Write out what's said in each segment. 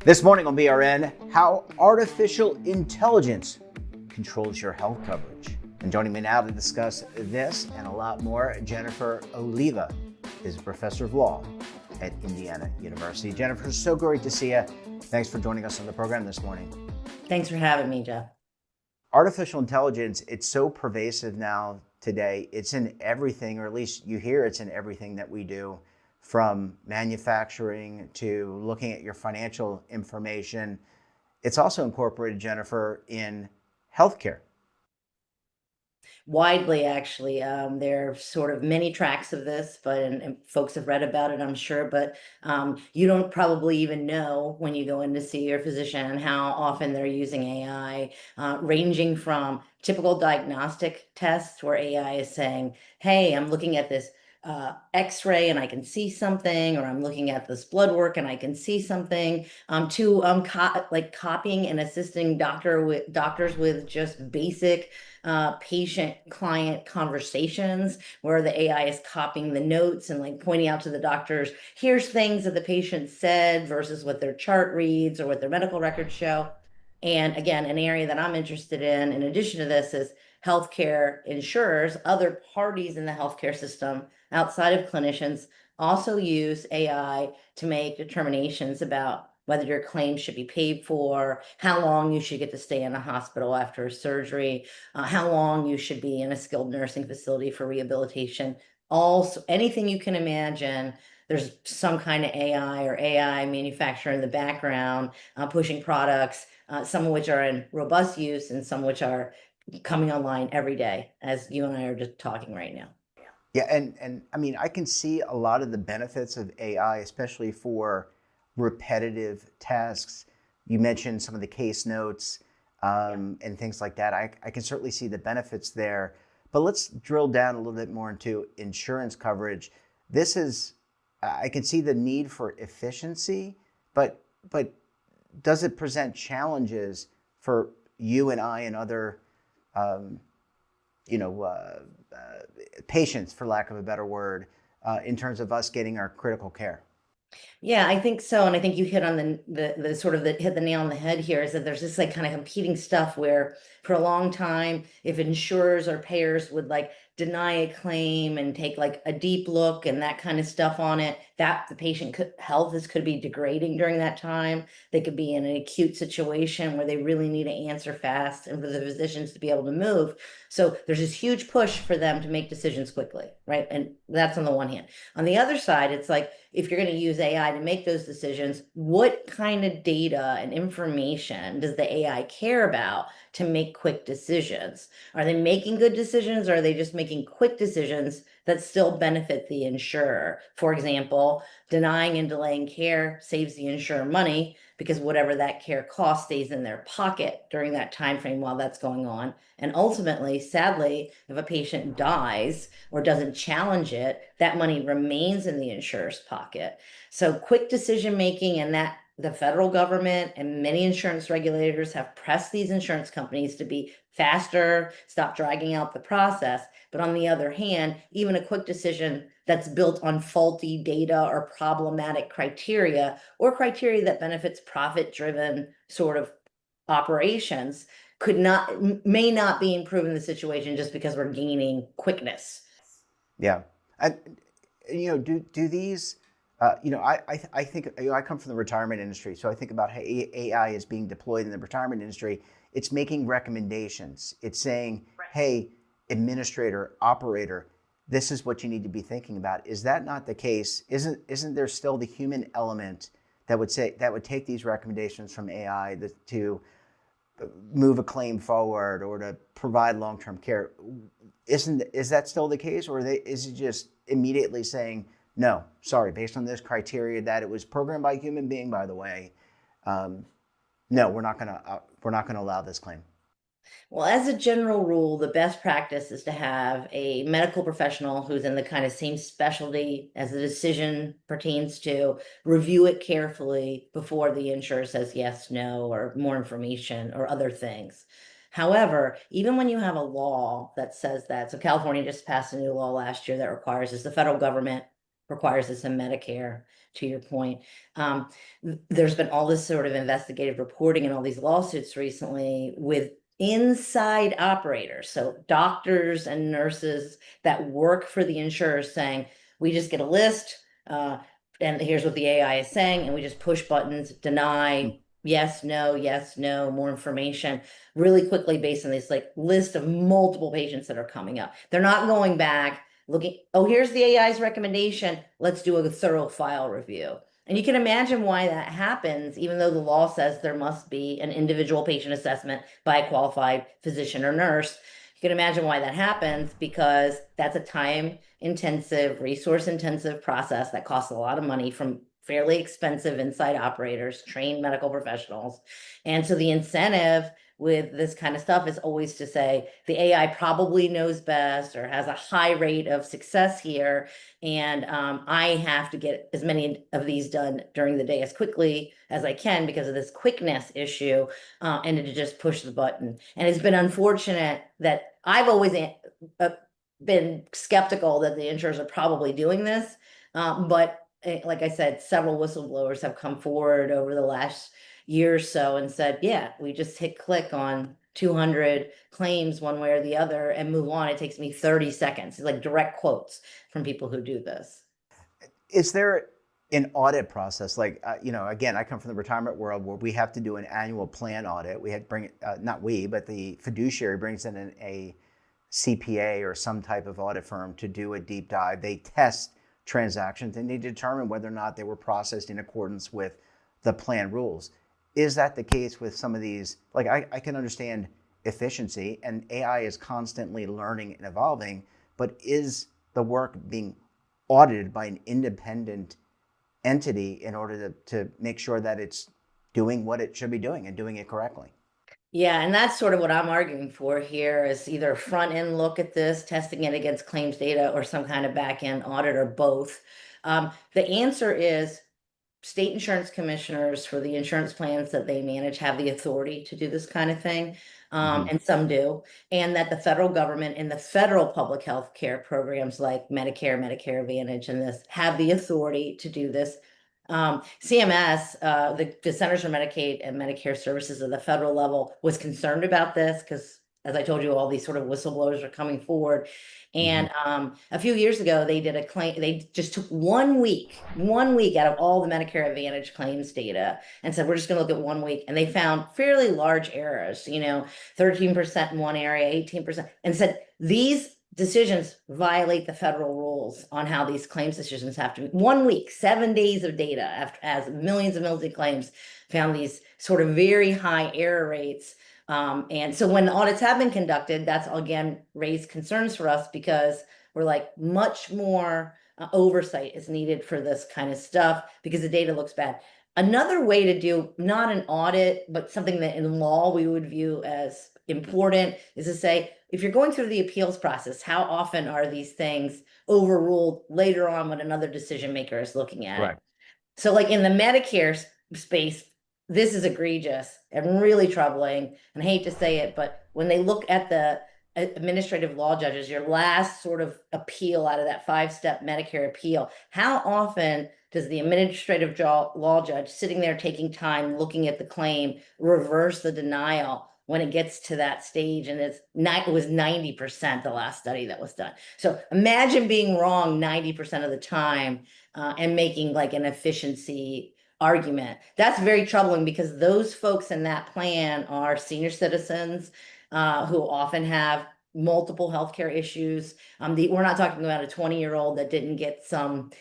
This morning on BRN, how artificial intelligence controls your health coverage. And joining me now to discuss this and a lot more, Jennifer Oliva is a professor of law at Indiana University. Jennifer, so great to see you. Thanks for joining us on the program this morning. Thanks for having me, Jeff. Artificial intelligence, it's so pervasive now today. It's in everything, or at least you hear it's in everything that we do, from manufacturing to looking at your financial information. It's also incorporated, Jennifer, in healthcare. Widely, actually. There are sort of many tracks of this, but and folks have read about it, I'm sure. But you don't probably even know when you go in to see your physician how often they're using AI, ranging from typical diagnostic tests where AI is saying, hey, I'm looking at this X-ray and I can see something, or I'm looking at this blood work and I can see something, to like copying and assisting doctors with just basic patient-client conversations where the AI is copying the notes and like pointing out to the doctors, here's things that the patient said versus what their chart reads or what their medical records show. And again, an area that I'm interested in addition to this, is healthcare insurers, other parties in the healthcare system outside of clinicians also use AI to make determinations about whether your claim should be paid for, how long you should get to stay in a hospital after surgery, how long you should be in a skilled nursing facility for rehabilitation. Also, anything you can imagine, there's some kind of AI or AI manufacturer in the background pushing products, some of which are in robust use and some which are coming online every day, as you and I are just talking right now. Yeah, and I mean, I can see a lot of the benefits of AI, especially for repetitive tasks. You mentioned some of the case notes and things like that. I can certainly see the benefits there. But let's drill down a little bit more into insurance coverage. This is, I can see the need for efficiency, but does it present challenges for you and I and other you know, patients, for lack of a better word, in terms of us getting our critical care? Yeah, I think so. And I think you hit on the sort of hit the nail on the head here, is that there's this like kind of competing stuff where for a long time, if insurers or payers would like deny a claim and take like a deep look and that kind of stuff on it, that the health could be degrading during that time. They could be in an acute situation where they really need to answer fast and for the physicians to be able to move. So there's this huge push for them to make decisions quickly, right? And that's on the one hand. On the other side, it's like, if you're going to use AI to make those decisions, what kind of data and information does the AI care about to make quick decisions? Are they making good decisions, or are they just making quick decisions that still benefit the insurer? For example, denying and delaying care saves the insurer money because whatever that care cost stays in their pocket during that time frame while that's going on. And ultimately, sadly, if a patient dies or doesn't challenge it, that money remains in the insurer's pocket. So quick decision making, and that the federal government and many insurance regulators have pressed these insurance companies to be faster, stop dragging out the process. But on the other hand, even a quick decision that's built on faulty data or problematic criteria, or criteria that benefits profit-driven sort of operations, may not be improving the situation just because we're gaining quickness. Yeah, and do these? I think I come from the retirement industry, so I think about how AI is being deployed in the retirement industry. It's making recommendations. It's saying, hey, administrator, operator, this is what you need to be thinking about. Is that not the case? Isn't there still the human element that would take these recommendations from AI to move a claim forward or to provide long-term care? Is that still the case, or is it just immediately saying, no, sorry, based on this criteria that it was programmed by a human being, by the way, no, we're not gonna allow this claim? Well, as a general rule, the best practice is to have a medical professional who's in the kind of same specialty as the decision pertains to review it carefully before the insurer says yes, no, or more information or other things. However, even when you have a law that says that, so California just passed a new law last year that requires, as the federal government requires this in Medicare, to your point. There's been all this sort of investigative reporting and all these lawsuits recently with inside operators, so doctors and nurses that work for the insurers saying, we just get a list, and here's what the AI is saying, and we just push buttons, deny, yes, no, more information really quickly based on this like list of multiple patients that are coming up. They're not going back looking, oh, here's the AI's recommendation, let's do a thorough file review. And you can imagine why that happens, even though the law says there must be an individual patient assessment by a qualified physician or nurse. You can imagine why that happens, because that's a time intensive, resource intensive process that costs a lot of money from fairly expensive inside operators, trained medical professionals. And so the incentive with this kind of stuff is always to say the AI probably knows best or has a high rate of success here, and I have to get as many of these done during the day as quickly as I can because of this quickness issue, and to just push the button. And it's been unfortunate that I've always been skeptical that the insurers are probably doing this, but like I said, several whistleblowers have come forward over the last year or so and said, yeah, we just hit click on 200 claims one way or the other and move on. It takes me 30 seconds. It's like direct quotes from people who do this. Is there an audit process? Like, again, I come from the retirement world where we have to do an annual plan audit. We had to bring, not we, but the fiduciary brings in a CPA or some type of audit firm to do a deep dive. They test transactions and they determine whether or not they were processed in accordance with the plan rules. Is that the case with some of these? Like, I can understand efficiency, and AI is constantly learning and evolving, but is the work being audited by an independent entity in order to make sure that it's doing what it should be doing and doing it correctly? Yeah, and that's sort of what I'm arguing for here is either a front end look at this, testing it against claims data, or some kind of back end audit, or both. The answer is state insurance commissioners for the insurance plans that they manage have the authority to do this kind of thing, Mm-hmm. and some do, and that the federal government and the federal public health care programs like Medicare, Medicare Advantage, and this have the authority to do this. CMS, the Centers for Medicaid and Medicare Services at the federal level, was concerned about this because, as I told you, all these sort of whistleblowers are coming forward. Mm-hmm. And a few years ago, they did a claim. They just took 1 week out of all the Medicare Advantage claims data and said, we're just going to look at 1 week. And they found fairly large errors, 13% in one area, 18%, and said, these decisions violate the federal rules on how these claims decisions have to be. 1 week, 7 days of data after, as millions and millions of claims found these sort of very high error rates. And so when the audits have been conducted, that's again raised concerns for us because we're like much more oversight is needed for this kind of stuff because the data looks bad. Another way to do not an audit, but something that in law we would view as important is to say, if you're going through the appeals process, how often are these things overruled later on when another decision maker is looking at Right. it? So like in the Medicare space, this is egregious and really troubling. And I hate to say it, but when they look at the administrative law judges, your last sort of appeal out of that 5-step Medicare appeal, how often does the administrative law judge sitting there taking time looking at the claim reverse the denial when it gets to that stage? And it was 90% the last study that was done. So imagine being wrong 90% of the time, and making like an efficiency argument. That's very troubling because those folks in that plan are senior citizens, who often have multiple healthcare issues. We're not talking about a 20-year-old that didn't get some,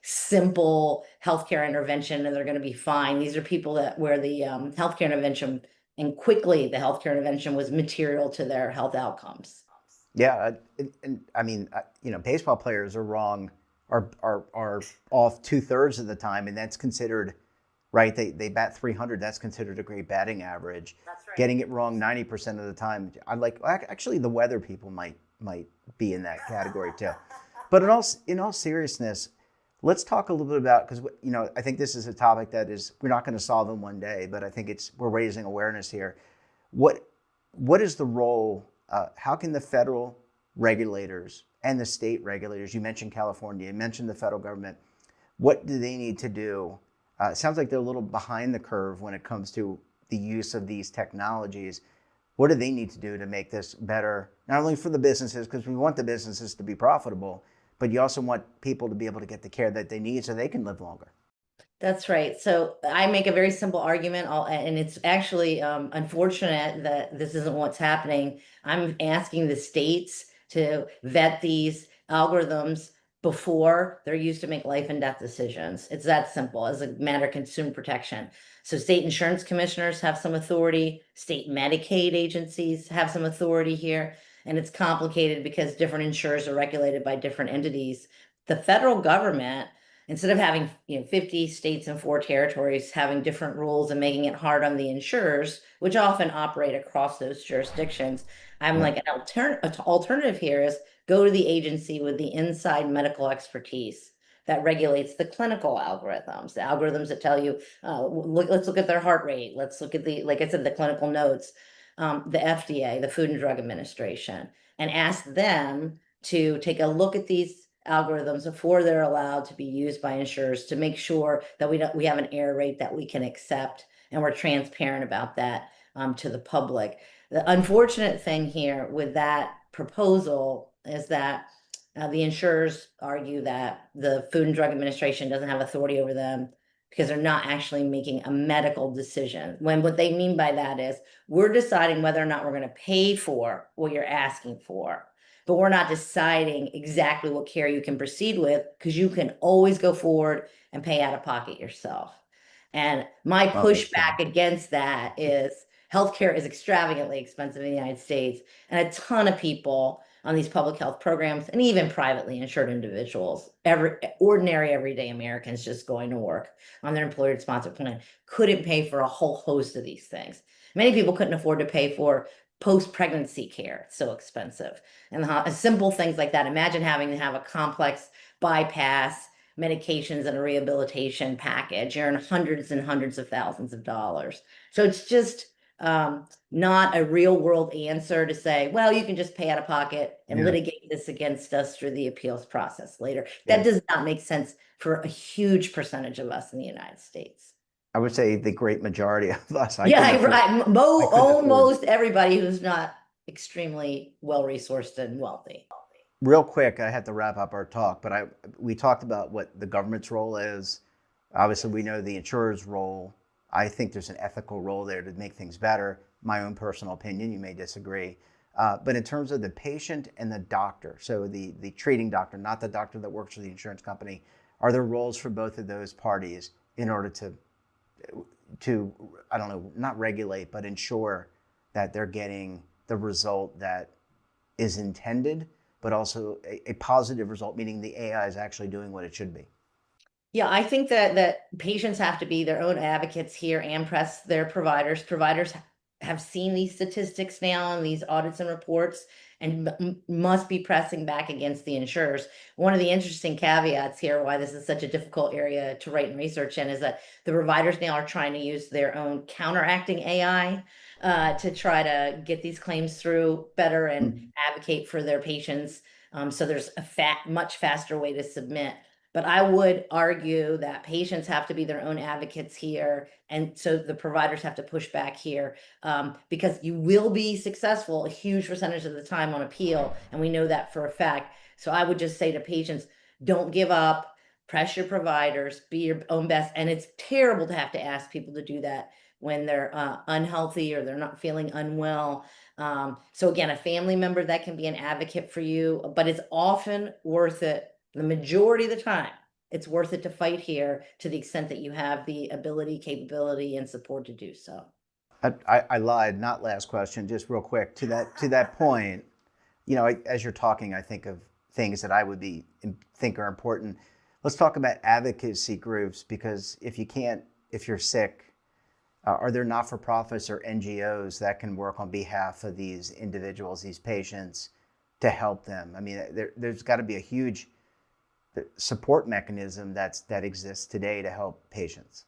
simple healthcare intervention and they're going to be fine. These are people that where the healthcare intervention, and quickly the healthcare intervention, was material to their health outcomes. Yeah, and I mean, baseball players are wrong, are off 2/3 of the time, and that's considered right. They bat 300. That's considered a great batting average. That's right. Getting it wrong 90% of the time, actually the weather people might be in that category too. But in all seriousness, let's talk a little bit about, because I think this is a topic that we're not going to solve in one day, but I think we're raising awareness here. What is the role? How can the federal regulators and the state regulators, you mentioned California, you mentioned the federal government, what do they need to do? It sounds like they're a little behind the curve when it comes to the use of these technologies. What do they need to do to make this better, not only for the businesses, because we want the businesses to be profitable, but you also want people to be able to get the care that they need so they can live longer? That's right. So I make a very simple argument, and it's actually unfortunate that this isn't what's happening. I'm asking the states to vet these algorithms before they're used to make life and death decisions. It's that simple as a matter of consumer protection. So state insurance commissioners have some authority, state Medicaid agencies have some authority here, and it's complicated because different insurers are regulated by different entities. The federal government, instead of having 50 states and 4 territories having different rules and making it hard on the insurers, which often operate across those jurisdictions, I'm Yeah. like, an alternative here is go to the agency with the inside medical expertise that regulates the clinical algorithms, the algorithms that tell you, let's look at their heart rate, let's look at the, like I said, the clinical notes, the FDA, the Food and Drug Administration, and ask them to take a look at these algorithms before they're allowed to be used by insurers to make sure that we have an error rate that we can accept, and we're transparent about that to the public. The unfortunate thing here with that proposal is that the insurers argue that the Food and Drug Administration doesn't have authority over them because they're not actually making a medical decision. When what they mean by that is we're deciding whether or not we're going to pay for what you're asking for, but we're not deciding exactly what care you can proceed with, because you can always go forward and pay out of pocket yourself. And my Well, that's true. pushback against that is healthcare is extravagantly expensive in the United States, and a ton of people on these public health programs, and even privately insured individuals, ordinary everyday Americans just going to work on their employer sponsored plan, couldn't pay for a whole host of these things. Many people couldn't afford to pay for post-pregnancy care. It's so expensive. And simple things like that. Imagine having to have a complex bypass, medications, and a rehabilitation package. You're in hundreds and hundreds of thousands of dollars. So it's just not a real world answer to say, well, you can just pay out of pocket and Yeah. litigate this against us through the appeals process later. Yeah. That does not make sense for a huge percentage of us in the United States. I would say the great majority of us. Yeah, right. I couldn't afford. Almost everybody who's not extremely well resourced and wealthy. Real quick, I had to wrap up our talk, but we talked about what the government's role is. Obviously, we know the insurer's role. I think there's an ethical role there to make things better. My own personal opinion, you may disagree. But in terms of the patient and the doctor, so the treating doctor, not the doctor that works for the insurance company, are there roles for both of those parties in order to I don't know, not regulate, but ensure that they're getting the result that is intended, but also a positive result, meaning the AI is actually doing what it should be? Yeah, I think that patients have to be their own advocates here and press their providers. Providers have seen these statistics now and these audits and reports, and must be pressing back against the insurers. One of the interesting caveats here, why this is such a difficult area to write and research in, is that the providers now are trying to use their own counteracting AI to try to get these claims through better and Mhm. advocate for their patients. So there's a much faster way to submit. But I would argue that patients have to be their own advocates here. And so the providers have to push back here, because you will be successful a huge percentage of the time on appeal. And we know that for a fact. So I would just say to patients, don't give up, press your providers, be your own best. And it's terrible to have to ask people to do that when they're unhealthy or they're not feeling unwell. So again, a family member that can be an advocate for you, but it's often worth it. The majority of the time, it's worth it to fight here to the extent that you have the ability, capability, and support to do so. I lied. Not last question. Just real quick to that point. As you're talking, I think of things that I would think are important. Let's talk about advocacy groups, because if you're sick, are there not-for-profits or NGOs that can work on behalf of these individuals, these patients, to help them? I mean, there's got to be a huge support mechanism that exists today to help patients.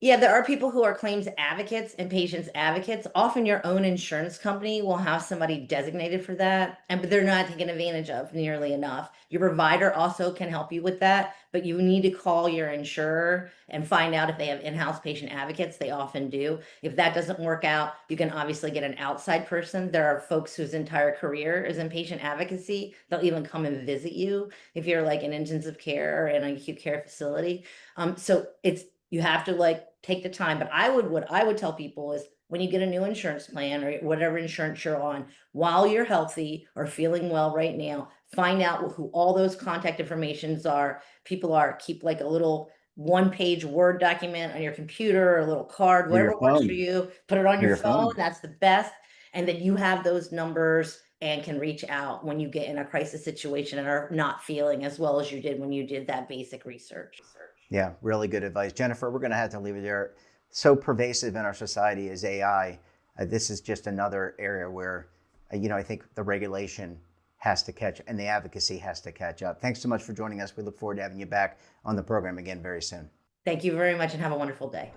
Yeah, there are people who are claims advocates and patients advocates. Often your own insurance company will have somebody designated for that, and but they're not taken advantage of nearly enough. Your provider also can help you with that, but you need to call your insurer and find out if they have in-house patient advocates. They often do. If that doesn't work out, you can obviously get an outside person. There are folks whose entire career is in patient advocacy. They'll even come and visit you if you're like in intensive care or in an acute care facility. So it's you have to like take the time. But what I would tell people is when you get a new insurance plan or whatever insurance you're on, while you're healthy or feeling well right now, find out who all those contact informations are. People are keep like a little one-page Word document on your computer or a little card, Or your whatever works for phone. you. Put it on Or your your phone. phone. That's the best. And then you have those numbers and can reach out when you get in a crisis situation and are not feeling as well as you did when you did that basic research. Yeah, really good advice. Jennifer, we're going to have to leave it there. So pervasive in our society is AI. This is just another area where, I think the regulation has to catch and the advocacy has to catch up. Thanks so much for joining us. We look forward to having you back on the program again very soon. Thank you very much and have a wonderful day.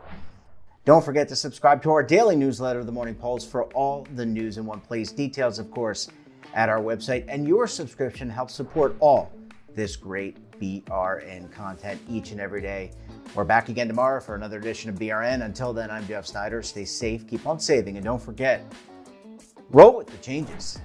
Don't forget to subscribe to our daily newsletter, The Morning Pulse, for all the news in one place. Details, of course, at our website. And your subscription helps support all this great BRN content each and every day. We're back again tomorrow for another edition of BRN. Until then, I'm Jeff Snyder. Stay safe, keep on saving, and don't forget, roll with the changes.